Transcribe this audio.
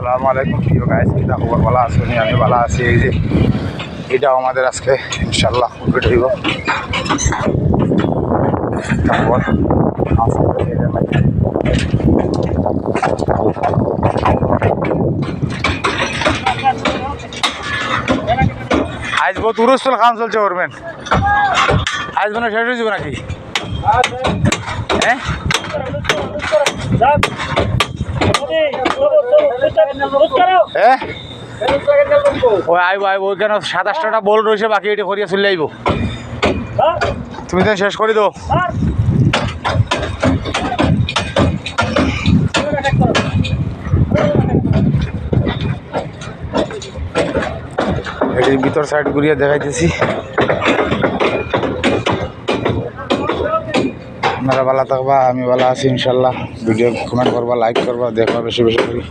আসসালামু আলাইকুম প্রিয় গাইস, কিতা খবর? ভালো আছো? আমি ভালো আছি। এই যে এটাও আমাদের আজকে ইনশাল্লাহ কমপ্লিট হইব। তারপর আজ বহুত উরস্থল কাম চলছে করবেন। আজ মনে শেষ হয়ে যাবে নাকি? হ্যাঁ, হ্যাঁ, ওই আইব আইব ওইখানে 27টা বল রয়েছে, বাকি এটা করিয়া চলে আইব। তুমি তো শেষ করে দাও। এটি ভিতর সাইড ঘুরিয়ে দেখাইতেছি। আপনারা ভালো থাকবা, আমি ভালো আছি ইনশাল্লাহ। ভিডিও কমেন্ট করবা, লাইক করবা, দেখবা বেশি বেশি করে।